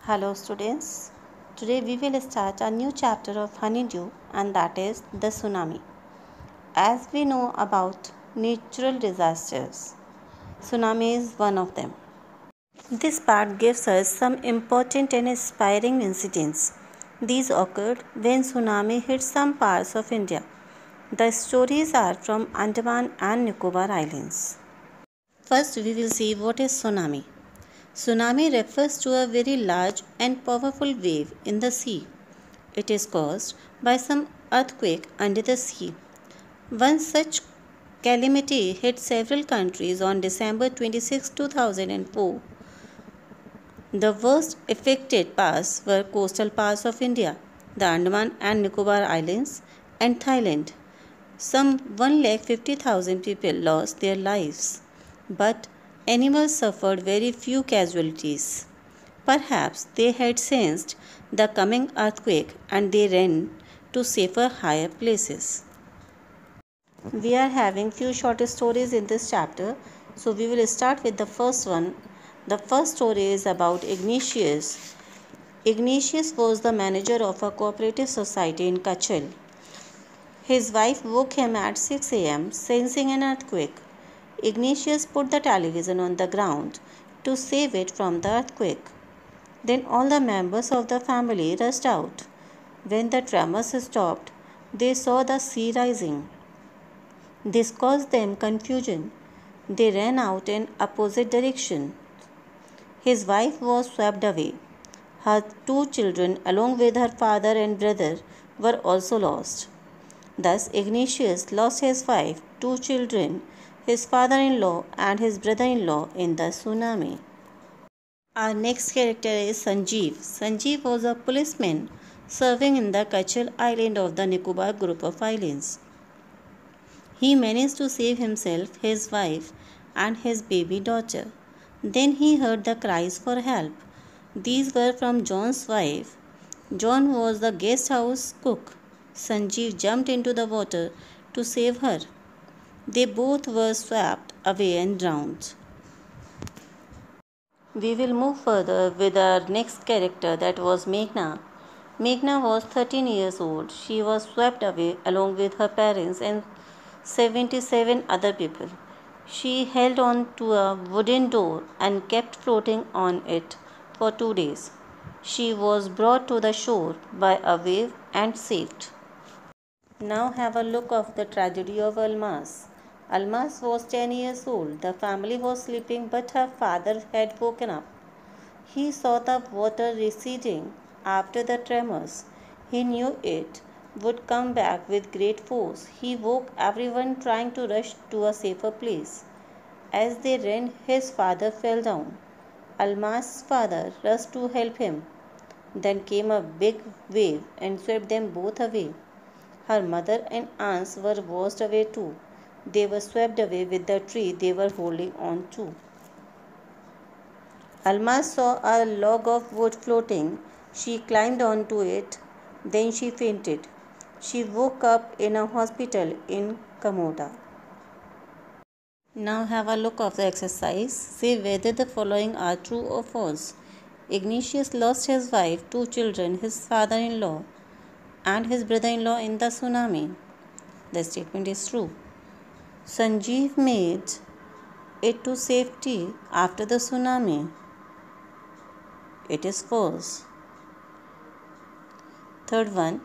Hello students. Today we will start a new chapter of Honeydew and that is the tsunami. As we know about natural disasters, tsunami is one of them. This part gives us some important and inspiring incidents. These occurred when tsunami hit some parts of India. The stories are from Andaman and Nicobar Islands. First we will see what is tsunami. Tsunami refers to a very large and powerful wave in the sea. It is caused by some earthquake under the sea. One such calamity hit several countries on December 26, 2004. The worst affected parts were coastal parts of India, the Andaman and Nicobar Islands, and Thailand. Some 150,000 people lost their lives, but animals suffered very few casualties. Perhaps they had sensed the coming earthquake and they ran to safer, higher places. We are having few short stories in this chapter, so we will start with the first one. The first story is about Ignatius. Ignatius was the manager of a cooperative society in Kachel. His wife woke him at 6 a.m., sensing an earthquake. Ignatius put the television on the ground to save it from the earthquake. Then all the members of the family rushed out. When the tremors stopped, they saw the sea rising. This caused them confusion. They ran out in opposite directions. His wife was swept away. Her two children, along with her father and brother, were also lost. Thus, Ignatius lost his wife, two children, his father-in-law, and his brother-in-law in the tsunami. Our next character is Sanjeev. Sanjeev was a policeman serving in the Kachel island of the Nicobar group of islands. He managed to save himself, his wife, and his baby daughter. Then he heard the cries for help. These were from John's wife. John was the guest house cook. Sanjeev jumped into the water to save her. They both were swept away and drowned. We will move further with our next character, that was Meghna. Meghna was 13 years old. She was swept away along with her parents and 77 other people. She held on to a wooden door and kept floating on it for 2 days. She was brought to the shore by a wave and saved. Now have a look of the tragedy of Almas. Almas was 10 years old. The family was sleeping, but her father had woken up. He saw the water receding after the tremors. He knew it would come back with great force. He woke everyone, trying to rush to a safer place. As they ran, his father fell down. Almas' father rushed to help him. Then came a big wave and swept them both away. Her mother and aunts were washed away too. They were swept away with the tree they were holding on to. Almas saw a log of wood floating. She climbed onto it. Then she fainted. She woke up in a hospital in Kamoda. Now have a look of the exercise. Say whether the following are true or false. Ignatius lost his wife, two children, his father-in-law, and his brother-in-law in the tsunami. The statement is true. Sanjeev made it to safety after the tsunami. It is false. Third one,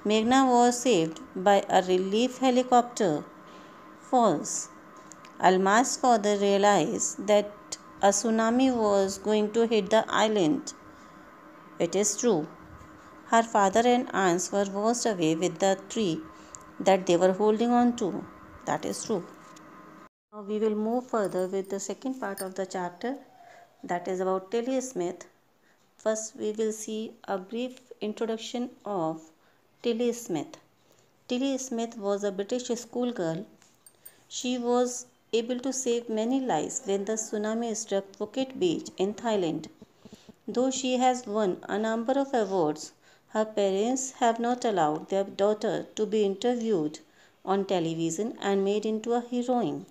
Meghna was saved by a relief helicopter. False. Almas' father realized that a tsunami was going to hit the island. It is true. Her father and aunts were washed away with the tree that they were holding on to. That is true. Now we will move further with the second part of the chapter, that is about Tilly Smith. First we will see a brief introduction of Tilly Smith. Tilly Smith was a British schoolgirl. She was able to save many lives when the tsunami struck Phuket Beach in Thailand. Though she has won a number of awards, her parents have not allowed their daughter to be interviewed on television and made into a heroine.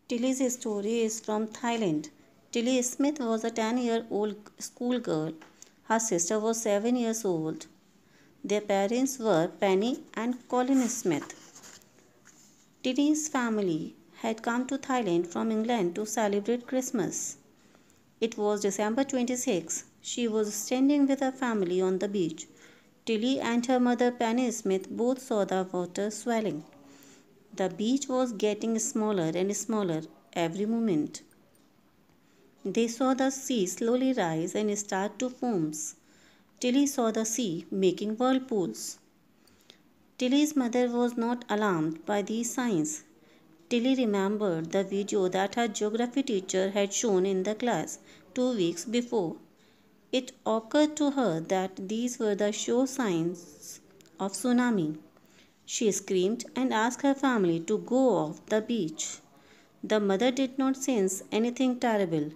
Tilly's story is from Thailand. Tilly Smith was a 10-year-old schoolgirl. Her sister was 7 years old. Their parents were Penny and Colin Smith. Tilly's family had come to Thailand from England to celebrate Christmas. It was December 26. She was standing with her family on the beach. Tilly and her mother Penny Smith both saw the water swelling. The beach was getting smaller and smaller every moment. They saw the sea slowly rise and start to foam. Tilly saw the sea making whirlpools. Tilly's mother was not alarmed by these signs. Tilly remembered the video that her geography teacher had shown in the class 2 weeks before. It occurred to her that these were the sure signs of tsunami. She screamed and asked her family to go off the beach. The mother did not sense anything terrible.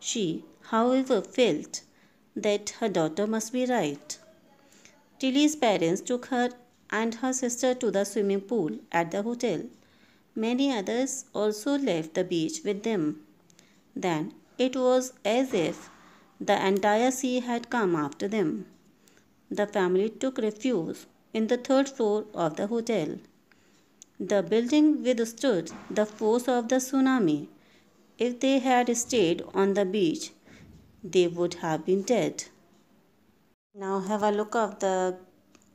She, however, felt that her daughter must be right. Tilly's parents took her and her sister to the swimming pool at the hotel. Many others also left the beach with them. Then it was as if the entire sea had come after them. The family took refuge in the 3rd floor of the hotel. The building withstood the force of the tsunami. If they had stayed on the beach, they would have been dead. Now have a look at the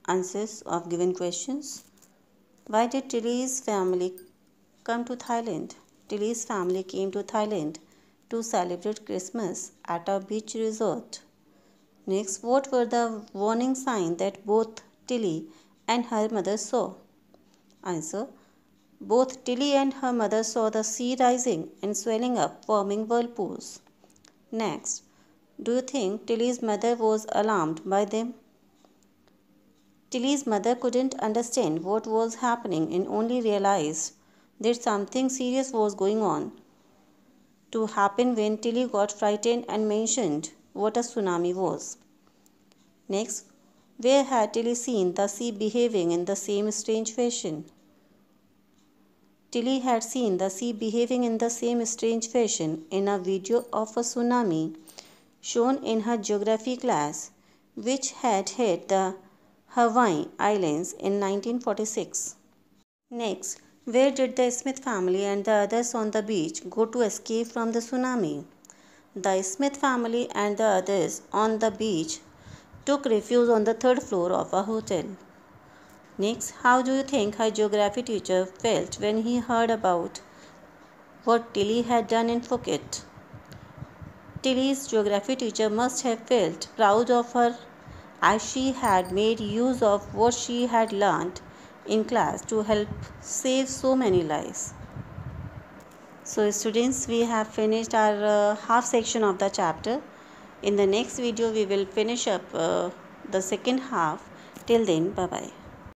answers of given questions. Why did Tilly's family come to Thailand? Tilly's family came to Thailand to celebrate Christmas at a beach resort. Next, what were the warning signs that both Tilly and her mother saw? Answer. Both Tilly and her mother saw the sea rising and swelling up, forming whirlpools. Next, do you think Tilly's mother was alarmed by them? Tilly's mother couldn't understand what was happening and only realized that something serious was going on to happen when Tilly got frightened and mentioned what a tsunami was. Next, where had Tilly seen the sea behaving in the same strange fashion? Tilly had seen the sea behaving in the same strange fashion in a video of a tsunami shown in her geography class, which had hit the Hawaii Islands in 1946. Next, where did the Smith family and the others on the beach go to escape from the tsunami? The Smith family and the others on the beach took refuge on the 3rd floor of a hotel. Next, how do you think her geography teacher felt when he heard about what Tilly had done in Phuket? Tilly's geography teacher must have felt proud of her as she had made use of what she had learned in class to help save so many lives. So students, we have finished our half section of the chapter. In the next video, we will finish up the second half. Till then, bye-bye.